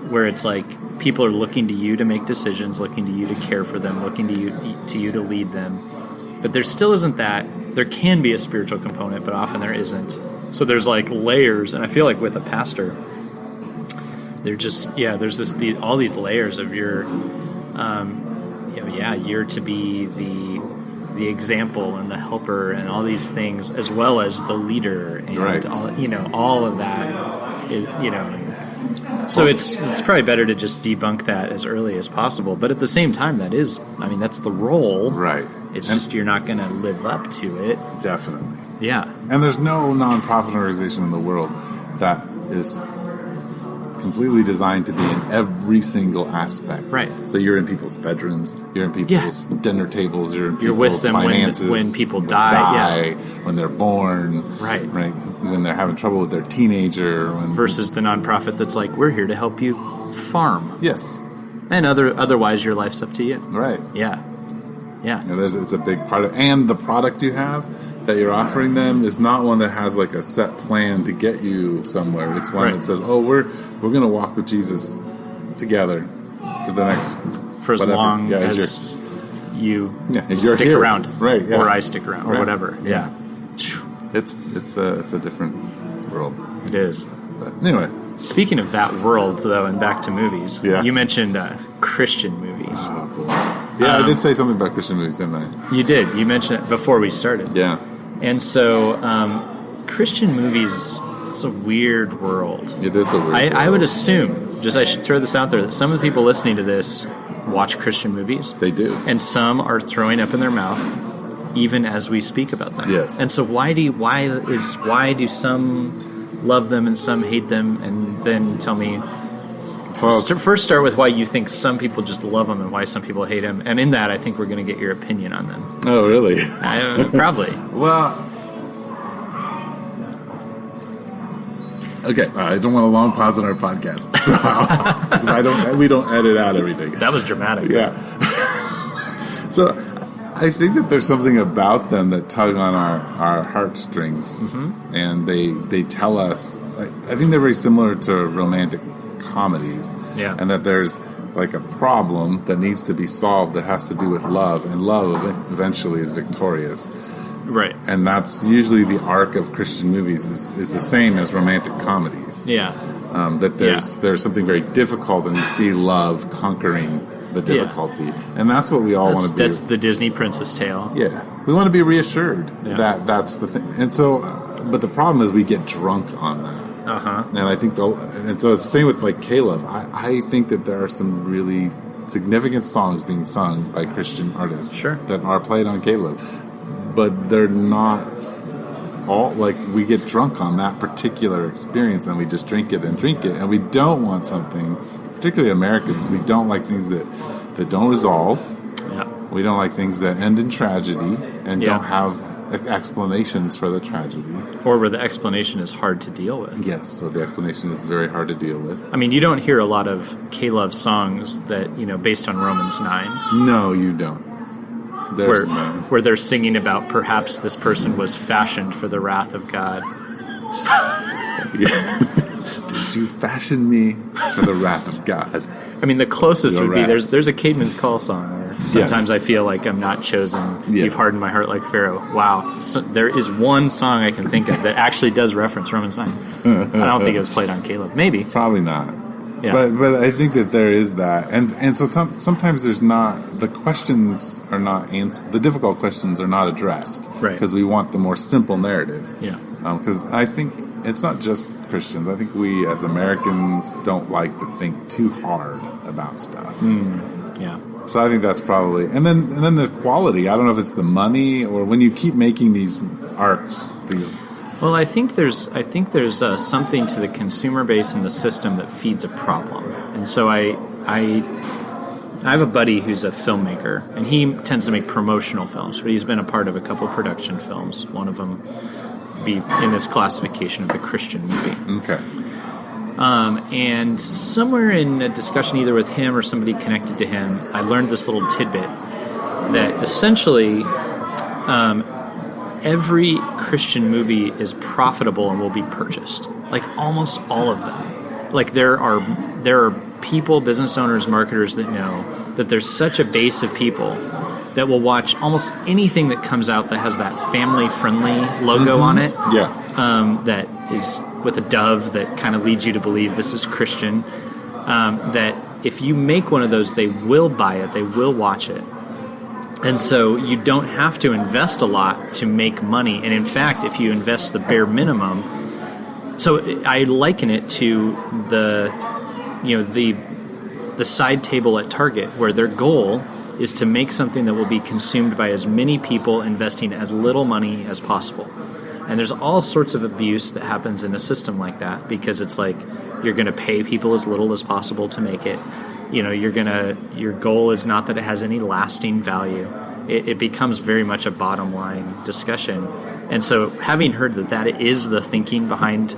where it's like people are looking to you to make decisions, looking to you to care for them, looking to you to lead them. But there still isn't that. There can be a spiritual component, but often there isn't. So there's like layers, and I feel like with a pastor, they're just there's all these layers of your, you're to be the example and the helper and all these things, as well as the leader, and all of that is So it's probably better to just debunk that as early as possible. But at the same time, that's the role. Right. It's just you're not going to live up to it. Definitely. Yeah. And there's no nonprofit organization in the world that is completely designed to be in every single aspect. Right. So you're in people's bedrooms, you're in people's dinner tables, you're in people's with them finances. when people die, when they're born. Right. When they're having trouble with their teenager. Versus the nonprofit that's like, we're here to help you farm. Yes. And otherwise your life's up to you. Right. Yeah. Yeah. And it's a big part of, and the product you have that you're offering them is not one that has like a set plan to get you somewhere. It's one that says, "Oh, we're going to walk with Jesus together for the next as long as you stick around, right? Yeah. Or I stick around, or whatever." Yeah. It's a different world. It is. But anyway, speaking of that world, though, and back to movies, you mentioned Christian movies. Oh boy. Yeah, I did say something about Christian movies, didn't I? You did. You mentioned it before we started. Yeah. And so, Christian movies, it's a weird world. It is a weird world. I would assume, I should throw this out there, that some of the people listening to this watch Christian movies. They do. And some are throwing up in their mouth even as we speak about them. Yes. And so why do some love them and some hate them? And then tell me... Well, first start with why you think some people just love them and why some people hate them. And in that, I think we're going to get your opinion on them. Oh, really? Probably. Well, Okay, I don't want a long pause in our podcast, so because we don't edit out everything. That was dramatic. Yeah. So I think that there's something about them that tug on our heartstrings, and they tell us. I think they're very similar to romantic comedies, and that there's like a problem that needs to be solved that has to do with love, and love eventually is victorious. Right. And that's usually the arc of Christian movies is the same as romantic comedies. Yeah. That there's something very difficult, and you see love conquering the difficulty. And that's what we all want to be. That's the Disney Princess tale. Yeah. We want to be reassured that that's the thing. And so, but the problem is we get drunk on that. And I think, and so it's the same with like Caleb. I think that there are some really significant songs being sung by Christian artists that are played on Caleb, but they're not all like we get drunk on that particular experience, and we just drink it, and we don't want something. Particularly Americans, we don't like things that don't resolve. Yeah. We don't like things that end in tragedy and don't have explanations for the tragedy. Or where the explanation is hard to deal with. Yes, so the explanation is very hard to deal with. I mean, you don't hear a lot of K-Love songs that, based on Romans 9. No, you don't. There's none. Where they're singing about perhaps this person was fashioned for the wrath of God. Did you fashion me for the wrath of God? I mean, the closest would be there's a Caedmon's Call song where sometimes I feel like I'm not chosen. You've hardened my heart like Pharaoh. Wow. So there is one song I can think of that actually does reference Romans 9. I don't think it was played on Caleb. Maybe. Probably not. Yeah. But I think that there is that. And so sometimes there's not, the questions are not answered. The difficult questions are not addressed. Right. Because we want the more simple narrative. Yeah. Because I think it's not just Christians. I think we as Americans don't like to think too hard about stuff. Yeah. So I think that's probably, and then the quality. I don't know if it's the money or when you keep making these arcs. Well, I think there's something to the consumer base in the system that feeds a problem, and so I have a buddy who's a filmmaker, and he tends to make promotional films, but he's been a part of a couple production films. One of them be in this classification of the Christian movie. Okay. And somewhere in a discussion either with him or somebody connected to him, I learned this little tidbit that essentially every Christian movie is profitable and will be purchased. Like almost all of them. Like there are people, business owners, marketers that know that there's such a base of people that will watch almost anything that comes out that has that family-friendly logo on it. Yeah. That is with a dove that kind of leads you to believe this is Christian. That if you make one of those, they will buy it. They will watch it. And so you don't have to invest a lot to make money. And in fact, if you invest the bare minimum, so I liken it to the side table at Target, where their goal is to make something that will be consumed by as many people investing as little money as possible. And there's all sorts of abuse that happens in a system like that, because it's like you're going to pay people as little as possible to make it. Your goal is not that it has any lasting value. It becomes very much a bottom line discussion. And so having heard that is the thinking behind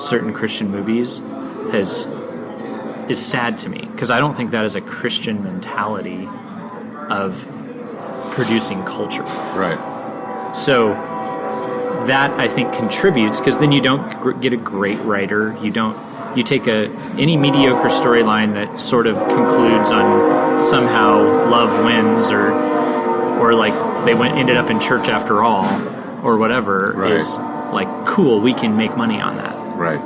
certain Christian movies is sad to me, because I don't think that is a Christian mentality of producing culture. Right. So that, I think, contributes, because then you don't get a great writer. You take any mediocre storyline that sort of concludes on somehow love wins, or like they ended up in church after all, or whatever, right, is like, cool, we can make money on that. Right.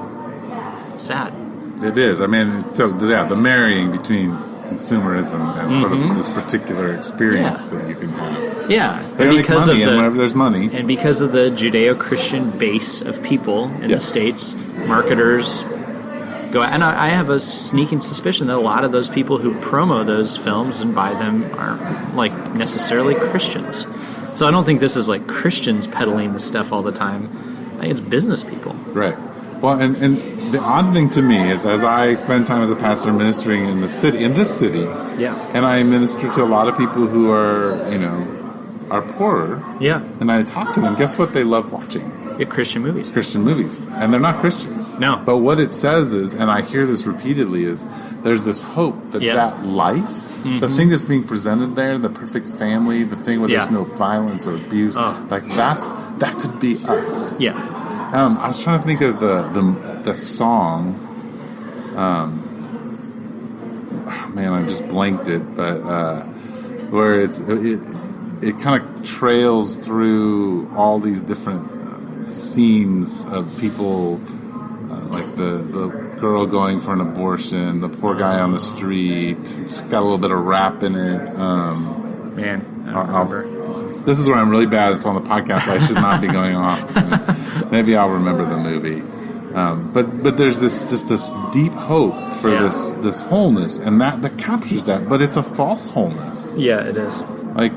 Sad. It is. I mean, so the marrying between consumerism and sort of this particular experience that you can have. Yeah. They make money, and whenever there's money. And because of the Judeo-Christian base of people in the States, marketers go out. And I have a sneaking suspicion that a lot of those people who promo those films and buy them aren't like necessarily Christians. So I don't think this is like Christians peddling the stuff all the time. I think it's business people. Right. Well, and the odd thing to me is, as I spend time as a pastor ministering in this city, and I minister to a lot of people who are poorer. Yeah. And I talk to them. Guess what they love watching? Christian movies. Christian movies. And they're not Christians. No. But what it says is, and I hear this repeatedly, is there's this hope that that life, the thing that's being presented there, the perfect family, the thing where there's no violence or abuse, like that could be us. Yeah. I was trying to think of the song. Man, I just blanked it, but where it kind of trails through all these different scenes of people, like the girl going for an abortion, the poor guy on the street. It's got a little bit of rap in it. Man, I don't remember. This is where I'm really bad. It's on the podcast. I should not be going off. Maybe I'll remember the movie. But there's this deep hope for this wholeness, and that captures that. But it's a false wholeness. Yeah, it is. Like,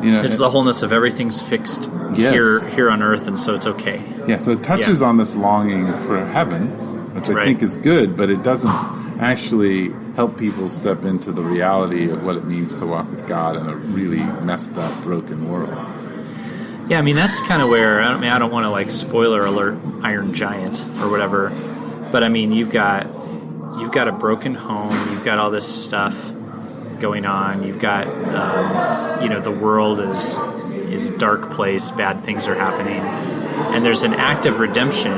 you know, it's the wholeness of everything,'s fixed here on earth, and so it's okay. Yeah, so it touches on this longing for heaven, which I think is good, but it doesn't actually help people step into the reality of what it means to walk with God in a really messed up, broken world. Yeah, I mean, that's kind of where, I don't want to, like, spoiler alert Iron Giant or whatever, but I mean, you've got a broken home, you've got all this stuff going on, you've got, the world is a dark place, bad things are happening, and there's an act of redemption.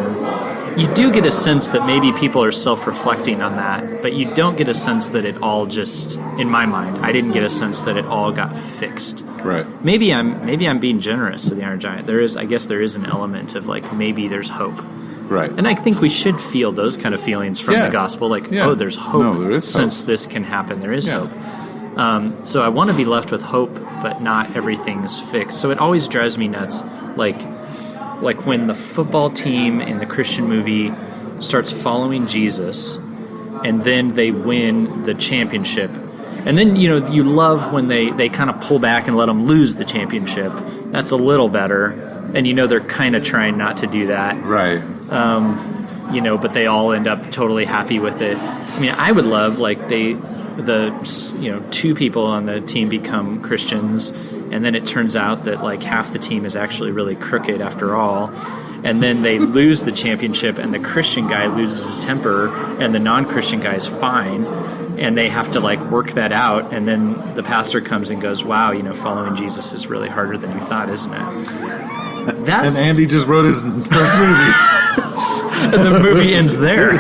You do get a sense that maybe people are self-reflecting on that, but you don't get a sense that it all just, in my mind, I didn't get a sense that it all got fixed. Right. Maybe I'm being generous to the Iron Giant. I guess there is an element of, like, maybe there's hope. Right. And I think we should feel those kind of feelings from the gospel, like, there's hope. No, there is since hope. This can happen. There is hope. So I want to be left with hope, but not everything's fixed. So it always drives me nuts, like when the football team in the Christian movie starts following Jesus, and then they win the championship. And then, you love when they kind of pull back and let them lose the championship. That's a little better. And they're kind of trying not to do that. Right. But they all end up totally happy with it. I mean, I would love, like, the two people on the team become Christians, and then it turns out that, like, half the team is actually really crooked after all. And then they lose the championship, and the Christian guy loses his temper, and the non-Christian guy is fine. And they have to, like, work that out, and then the pastor comes and goes, wow, following Jesus is really harder than you thought, isn't it? And Andy just wrote his first movie. And the movie ends there.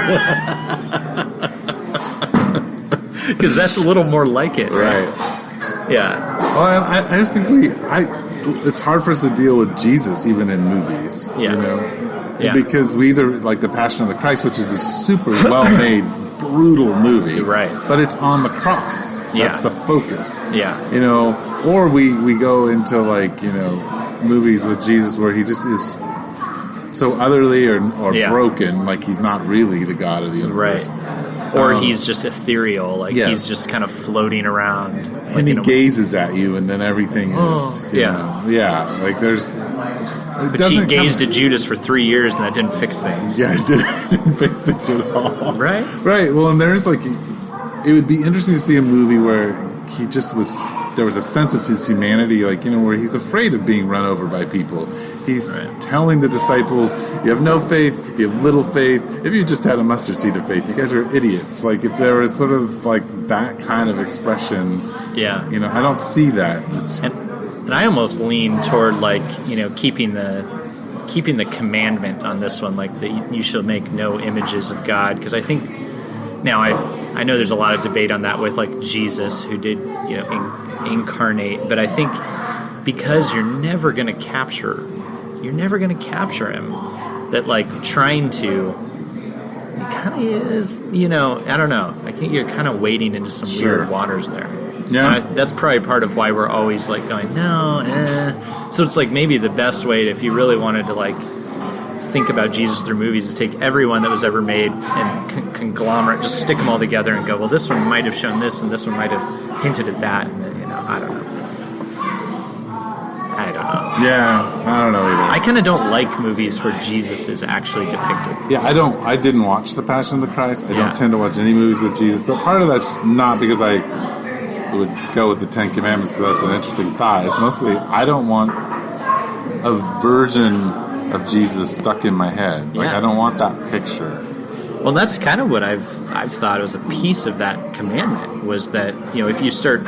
Because that's a little more like it. Right. Yeah. Well, I just think it's hard for us to deal with Jesus even in movies, Yeah. because we either, like The Passion of the Christ, which is a super well-made, brutal movie, right? But it's on the cross. That's the focus. Yeah. Or we go into, like, movies with Jesus where he just is so utterly or broken, like he's not really the God of the universe. Right. Or he's just ethereal, like he's just kind of floating around. And he gazes at you, and then everything is, like there's... But he gazed at Judas for 3 years, and that didn't fix things. Yeah, it didn't fix things at all. Right? Right. Well, and there's, like... It would be interesting to see a movie where he just was... There was a sense of his humanity, like, where he's afraid of being run over by people. He's telling the disciples, you have no faith, you have little faith. If you just had a mustard seed of faith, you guys are idiots. Like, if there was sort of, like, that kind of expression... Yeah. I don't see that. And I almost lean toward, like, keeping the commandment on this one, like that you shall make no images of God, because I think now I know there's a lot of debate on that with, like, Jesus, who did incarnate, but I think because you're never going to capture him, that, like, trying to, it kind of is, I don't know. I think you're kind of wading into some weird waters there. Yeah, that's probably part of why we're always, like, going, no, So it's like maybe the best way, if you really wanted to, like, think about Jesus through movies, is take everyone that was ever made and conglomerate, just stick them all together and go, well, this one might have shown this, and this one might have hinted at that, and then, I don't know. Yeah, I don't know either. I kind of don't like movies where Jesus is actually depicted. Yeah, I didn't watch The Passion of the Christ. I don't tend to watch any movies with Jesus, but part of that's not because I would go with the Ten Commandments, so that's an interesting thought. It's mostly I don't want a version of Jesus stuck in my head. Like, Yeah. I don't want that picture. Well, that's kind of what I've thought was a piece of that commandment, was that, if you start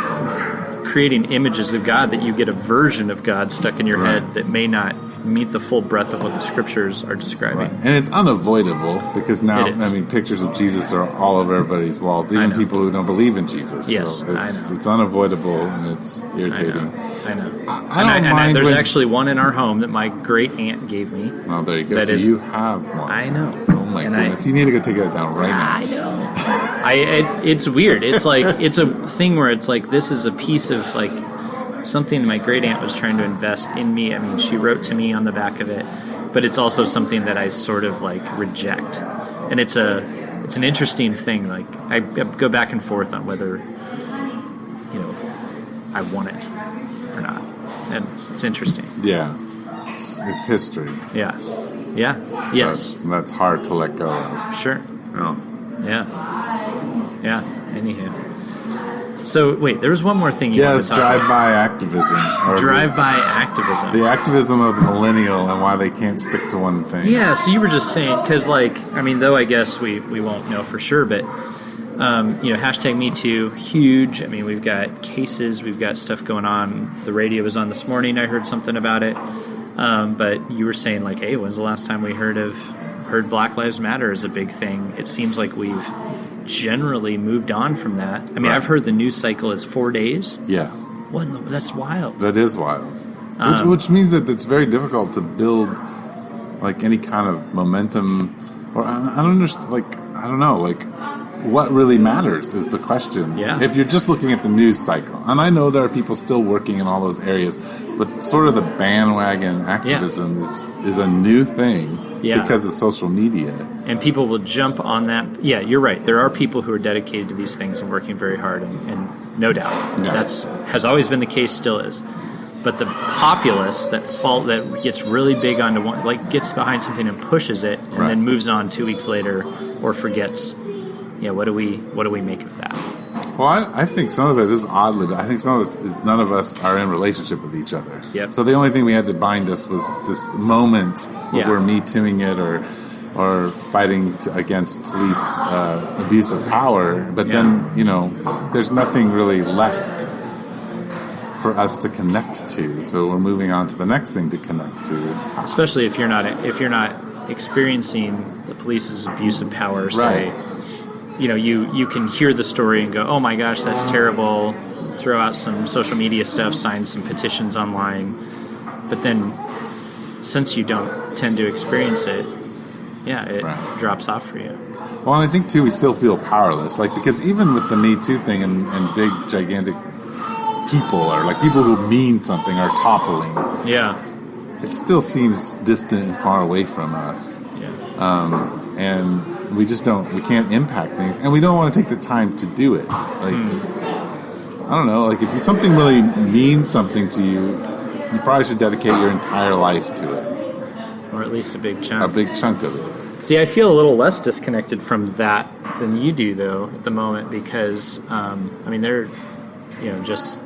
creating images of God, that you get a version of God stuck in your Right. head that may not meet the full breadth of what the scriptures are describing. Right. And it's unavoidable because now, It is. pictures of Jesus are all over everybody's walls, even know. people who don't believe in Jesus. Yes, so I know. it's unavoidable and it's irritating. I know. I don't mind there's when- actually one in our home that my great aunt gave me. Oh, there you go. That So is- you have one. I know. Oh my And goodness! You need to go take that down right now. I know. It's weird. It's like, it's a thing where it's like, this is a piece of like something my great aunt was trying to invest in me. I mean, she wrote to me on the back of it, but it's also something that I sort of like reject. And it's an interesting thing. Like, I go back and forth on whether, I want it or not. And it's interesting. Yeah, it's history. Yeah. Yeah. So Yes. that's hard to let go of. Sure. Oh. Yeah. Yeah. Anywho. So wait, there was one more thing you wanted Yes, to talk about. drive-by activism. Or Drive-by activism. The activism of the millennial and why they can't stick to one thing. Yeah, so you were just saying, because, though I guess we won't know for sure, but, hashtag Me Too, huge. I mean, we've got cases, we've got stuff going on. The radio was on this morning, I heard something about it. But you were saying, like, hey, when's the last time we heard Black Lives Matter as a big thing? It seems like we've generally moved on from that. I mean, Right. I've heard the news cycle is 4 days. Yeah. That's wild. That is wild. Which means that it's very difficult to build like any kind of momentum, or I don't understand. I don't know. What really matters is the question. Yeah. If you're just looking at the news cycle, and I know there are people still working in all those areas, but sort of the bandwagon activism is a new thing because of social media. And people will jump on that. Yeah, you're right. There are people who are dedicated to these things and working very hard, and no doubt. Yeah. That's has always been the case, still is. But the populace that gets really big onto one, gets behind something and pushes it, and then moves on 2 weeks later or forgets. Yeah, what do we make of that? Well, I think some of it is oddly, but I think some of it is none of us are in relationship with each other. Yep. So the only thing we had to bind us was this moment where we're Me Tooing it or fighting against police abuse of power. But then, there's nothing really left for us to connect to. So we're moving on to the next thing to connect to. Especially if you're not experiencing the police's abuse of power, say. Right. You can hear the story and go, oh my gosh, that's terrible. Throw out some social media stuff, sign some petitions online. But then, since you don't tend to experience it, it drops off for you. Well, and I think, too, we still feel powerless. Because even with the Me Too thing and big, gigantic people, or people who mean something, are toppling, Yeah. it still seems distant and far away from us. Yeah. And we just we can't impact things, and we don't want to take the time to do it. I don't know, if something really means something to you, you probably should dedicate your entire life to it. Or at least a big chunk. A big chunk of it. See, I feel a little less disconnected from that than you do, though, at the moment, because, they're, just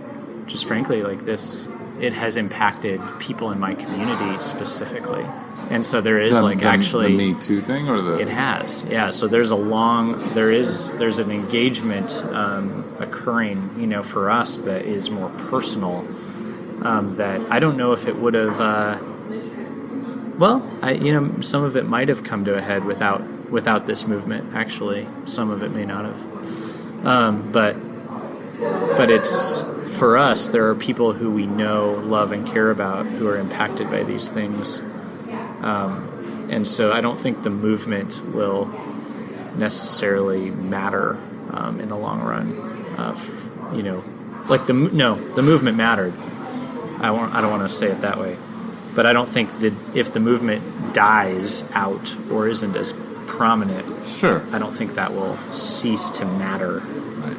frankly, this, it has impacted people in my community specifically. And so there is the Me Too thing, or the it has, yeah. So there's there's an engagement occurring, for us that is more personal. That I don't know if it would have. Some of it might have come to a head without this movement. Actually, some of it may not have. But it's for us. There are people who we know, love, and care about who are impacted by these things. And so I don't think the movement will necessarily matter in the long run. The movement mattered. I don't want to say it that way, but I don't think that if the movement dies out or isn't as prominent, sure, I don't think that will cease to matter. Right.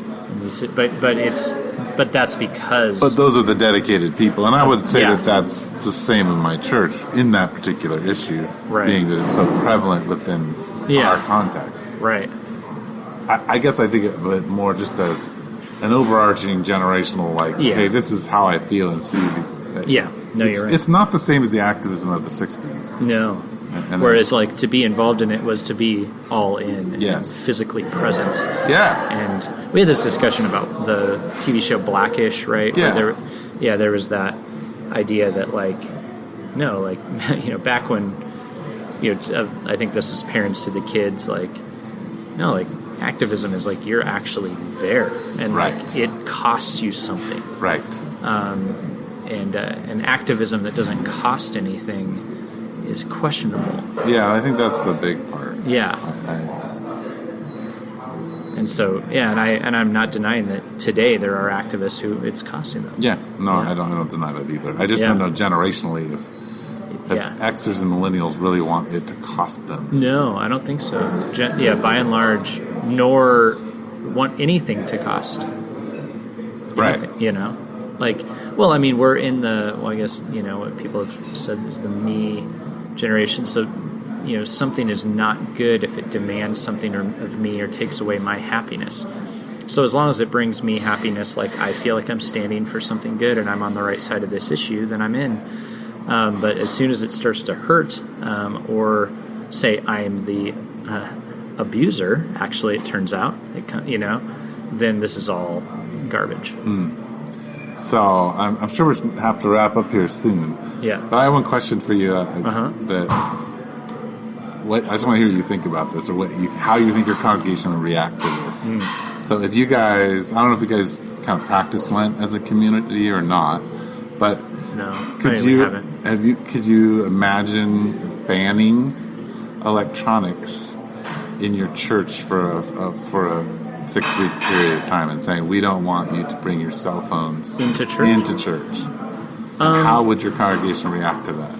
But that's because. But those are the dedicated people, and I would say that that's the same in my church in that particular issue, being that it's so prevalent within our context. Right. I guess I think of it more just as an overarching generational, hey, this is how I feel and see. No, you're right. It's not the same as the activism of the 60s. No. And Whereas, like, to be involved in it was to be all in and Yes. physically present. Yeah. And we had this discussion about the TV show Blackish, right? Yeah. Where there was that idea that, like, no, like, back when, I think this is parents to the kids, like, no, like, activism is like you're actually there, and Right. like it costs you something. Right. And an activism that doesn't cost anything is questionable. Yeah, I think that's the big part. Yeah. And so, and I'm not denying that today there are activists who it's costing them. Yeah, no, I don't deny that either. I just don't know generationally if Xers and millennials really want it to cost them. No, I don't think so. By and large, nor want anything to cost. Right. Like, well, I mean, we're in I guess, what people have said is the me generation. So, something is not good if it demands something of me or takes away my happiness. So as long as it brings me happiness, like I feel like I'm standing for something good and I'm on the right side of this issue, then I'm in. But as soon as it starts to hurt, or say I am the abuser, actually it turns out, then this is all garbage. So I'm sure we have to wrap up here soon. Yeah. But I have one question for you I just want to hear you think about this, or how you think your congregation will react to this. So if you guys, I don't know if you guys kind of practice Lent as a community or not, but no, could you imagine banning electronics in your church for a 6-week period of time and saying we don't want you to bring your cell phones into church? How would your congregation react to that?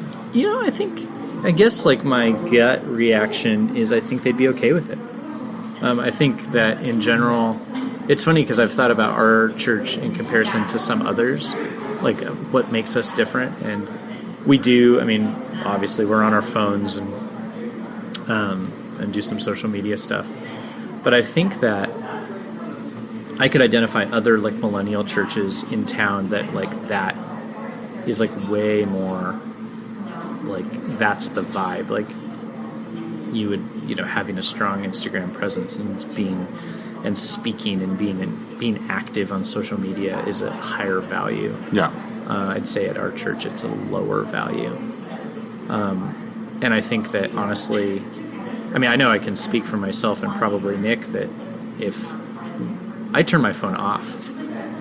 I guess like my gut reaction is I think they'd be okay with it. I think that in general, it's funny because I've thought about our church in comparison to some others, like what makes us different. And we do, obviously we're on our phones and do some social media stuff. But I think that I could identify other like millennial churches in town that like that is like way more like that's the vibe. Like you would, having a strong Instagram presence and speaking and being active on social media is a higher value. Yeah. I'd say at our church it's a lower value. And I think that honestly, I know I can speak for myself and probably Nick that if I turn my phone off,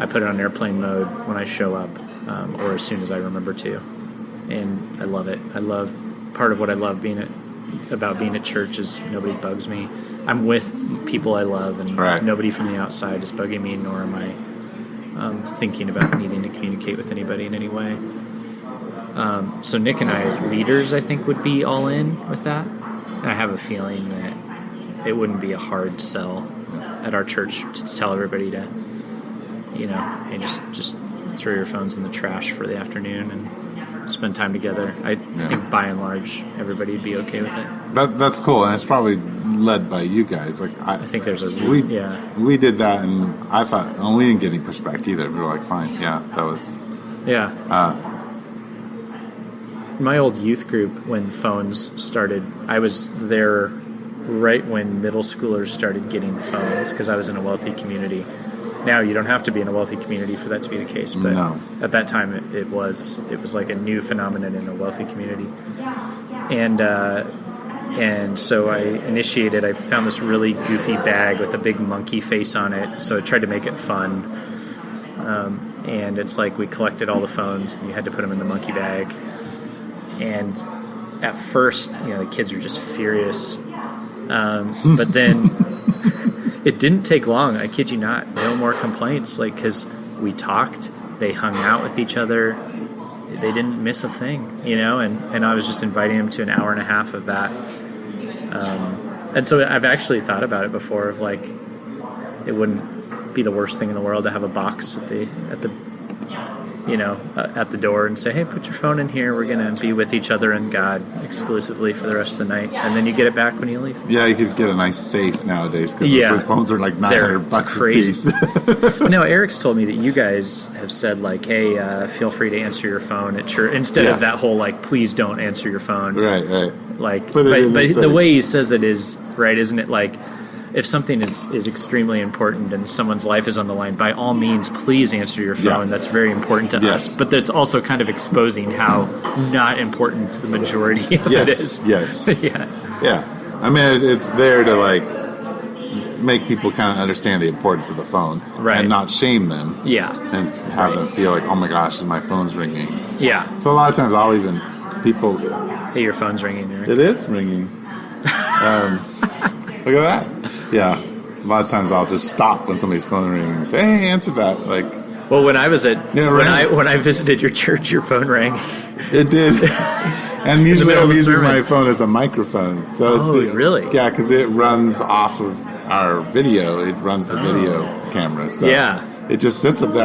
I put it on airplane mode when I show up, or as soon as I remember to. And I love it. Part of what I love about being at church is nobody bugs me. I'm with people I love, and nobody from the outside is bugging me, nor am I thinking about needing to communicate with anybody in any way. So Nick and I as leaders, I think, would be all in with that. And I have a feeling that it wouldn't be a hard sell at our church to tell everybody to, hey, just throw your phones in the trash for the afternoon and spend time together. I think by and large everybody would be okay with it. That's cool, and it's probably led by you guys. Like I think there's we did that, and I thought we didn't get any pushback either. We were like, fine, that was my old youth group when phones started. I was there right when middle schoolers started getting phones because I was in a wealthy community. Now you don't have to be in a wealthy community for that to be the case, but at that time it was like a new phenomenon in a wealthy community. And so I found this really goofy bag with a big monkey face on it, so I tried to make it fun. And it's like we collected all the phones and you had to put them in the monkey bag. And at first, the kids were just furious. But then it didn't take long. I kid you not. No more complaints. Like, because we talked, they hung out with each other. They didn't miss a thing, and I was just inviting them to an hour and a half of that. And so I've actually thought about it before of like, it wouldn't be the worst thing in the world to have a box at the at the door and say, hey, put your phone in here. We're going to be with each other and God exclusively for the rest of the night. And then you get it back when you leave. Yeah, you could get a nice safe nowadays because the phones are like $900 a piece. No, Eric's told me that you guys have said, like, hey, feel free to answer your phone at church instead of that whole, like, please don't answer your phone. Right. Like, but the way he says it is, right, isn't it like, if something is extremely important and someone's life is on the line, by all means, please answer your phone. Yeah. That's very important to us. But that's also kind of exposing how not important the majority of it is. Yes. Yeah. I mean, it's there to, like, make people kind of understand the importance of the phone. Right. And not shame them. Yeah. And have them feel like, oh my gosh, my phone's ringing. Yeah. So a lot of times I'll even, people... Hey, your phone's ringing, Eric. It is ringing. Look at that. Yeah, a lot of times I'll just stop when somebody's phone rings and say, "Hey, answer that." Like, well, when I was when I visited your church, your phone rang. It did, and usually I'm using my phone as a microphone. So it's really? Yeah, because it runs off of our video. It runs the video camera. So it just sits up there.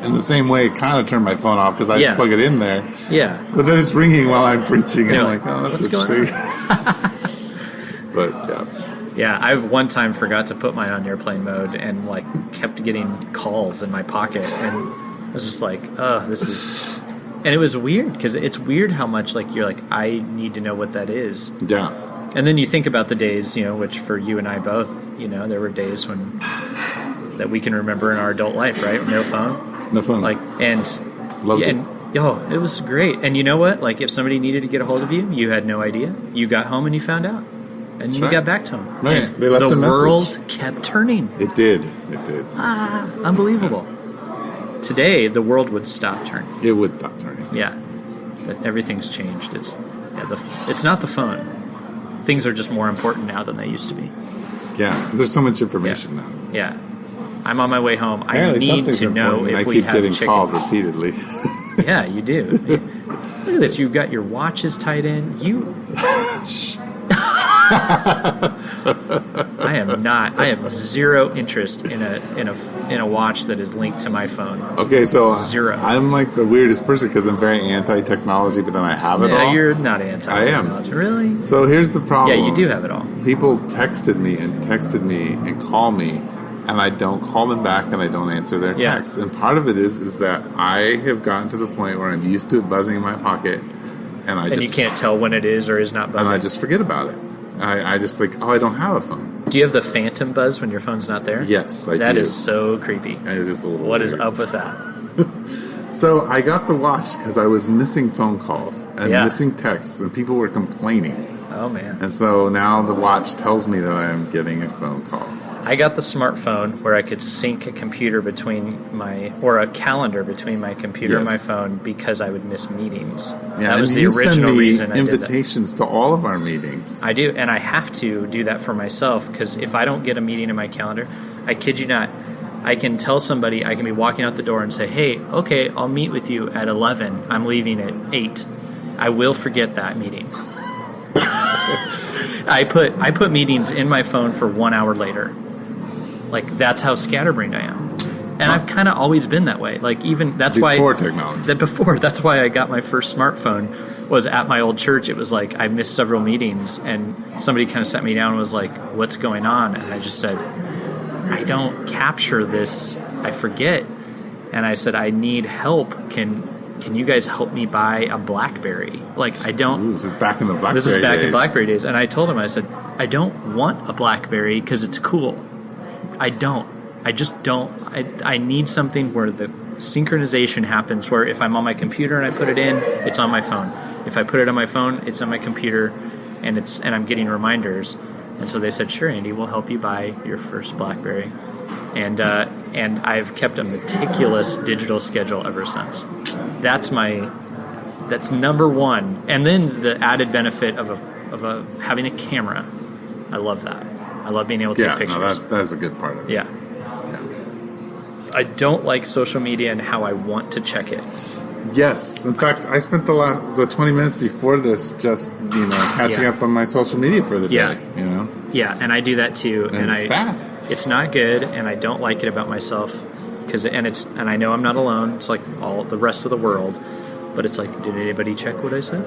In the same way, kind of turn my phone off because I just plug it in there. Yeah, but then it's ringing while I'm preaching, and I'm like, oh, that's interesting. But yeah. Yeah, I one time forgot to put mine on airplane mode and like kept getting calls in my pocket, and I was just like, oh, this is... And it was weird because it's weird how much like you're like, I need to know what that is. Yeah. And then you think about the days, which for you and I both, there were days when that we can remember in our adult life, right? No phone. No phone. Like, and loved it. And it was great. And you know what? Like, if somebody needed to get a hold of you, you had no idea. You got home and you found out. And you got back to them. Right. They left a message. The world kept turning. It did. Unbelievable. Today, the world would stop turning. It would stop turning. Yeah. But everything's changed. It's not the phone. Things are just more important now than they used to be. Yeah. There's so much information now. Yeah. I'm on my way home. I need to know if we have chicken. I keep getting called repeatedly. Yeah, you do. Look at this. You've got your watches tied in. I have zero interest in a watch that is linked to my phone. Okay, so zero. I'm like the weirdest person because I'm very anti-technology, but then I have it all. Yeah, you're not anti-technology. I am. Really? So here's the problem. Yeah, you do have it all. People texted me and call me, and I don't call them back and I don't answer their texts. And part of it is that I have gotten to the point where I'm used to it buzzing in my pocket, and you can't tell when it is or is not buzzing. And I just forget about it. I just think, I don't have a phone. Do you have the phantom buzz when your phone's not there? Yes, I do. That is so creepy. It is a little What weird. is up with that? So I got the watch because I was missing phone calls and missing texts, and people were complaining. Oh, man. And so now the watch tells me that I am getting a phone call. I got the smartphone where I could sync a computer or a calendar between my computer and my phone because I would miss meetings. Yeah, that was and the original reason I did that. invitations to all of our meetings. I do, and I have to do that for myself because if I don't get a meeting in my calendar, I kid you not, I can tell somebody, I can be walking out the door and say, hey, okay, I'll meet with you at 11. I'm leaving at 8. I will forget that meeting. I put meetings in my phone for 1 hour later. Like, that's how scatterbrained I am. And I've kind of always been that way. Like, even before technology. That's why I got my first smartphone was at my old church. It was like I missed several meetings, and somebody kind of sat me down and was like, what's going on? And I just said, I don't capture this. I forget. And I said, I need help. Can you guys help me buy a BlackBerry? Like, I don't... Ooh, this is back in the BlackBerry days. This is back in BlackBerry days. And I told him, I said, I don't want a BlackBerry because it's cool. I just don't. I need something where the synchronization happens, where if I'm on my computer and I put it in, it's on my phone. If I put it on my phone, it's on my computer, and I'm getting reminders. And so they said, sure, Andy, we'll help you buy your first BlackBerry. And I've kept a meticulous digital schedule ever since. That's number one. And then the added benefit of having a camera. I love that. I love being able to take pictures. Yeah, that is a good part of it. Yeah. I don't like social media and how I want to check it. Yes. In fact, I spent the 20 minutes before this just, catching up on my social media for the day, Yeah, and I do that too. And it's bad. It's not good, and I don't like it about myself. and I know I'm not alone. It's like all the rest of the world. But it's like, did anybody check what I said?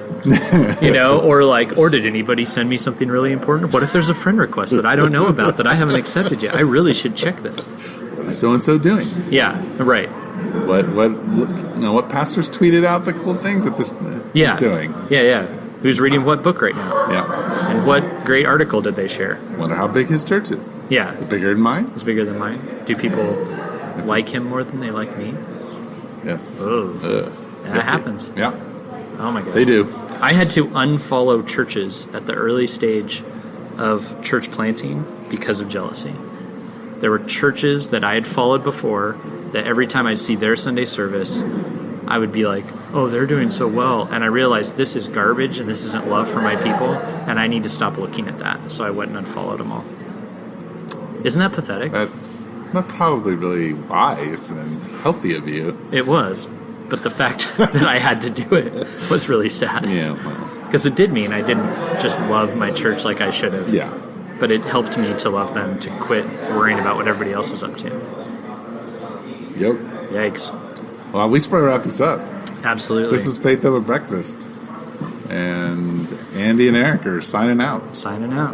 Or did anybody send me something really important? What if there's a friend request that I don't know about that I haven't accepted yet? I really should check this. What is so-and-so doing? Yeah, right. What pastors tweeted out the cool things that this is doing? Yeah. Who's reading what book right now? Yeah. And what great article did they share? Wonder how big his church is. Yeah. Is it bigger than mine? It's bigger than mine. Do people like him more than they like me? Yes. Oh. That happens. Yeah. Oh my God. They do. I had to unfollow churches at the early stage of church planting because of jealousy. There were churches that I had followed before that every time I'd see their Sunday service, I would be like, oh, they're doing so well. And I realized this is garbage and this isn't love for my people, and I need to stop looking at that. So I went and unfollowed them all. Isn't that pathetic? That's not probably really wise and healthy of you. It was. But the fact that I had to do it was really sad. Yeah, well. Because it did mean I didn't just love my church like I should have. Yeah. But it helped me to love them, to quit worrying about what everybody else was up to. Yep. Yikes. Well, we should probably wrap this up. Absolutely. This is Faith Over Breakfast. And Andy and Eric are signing out. Signing out.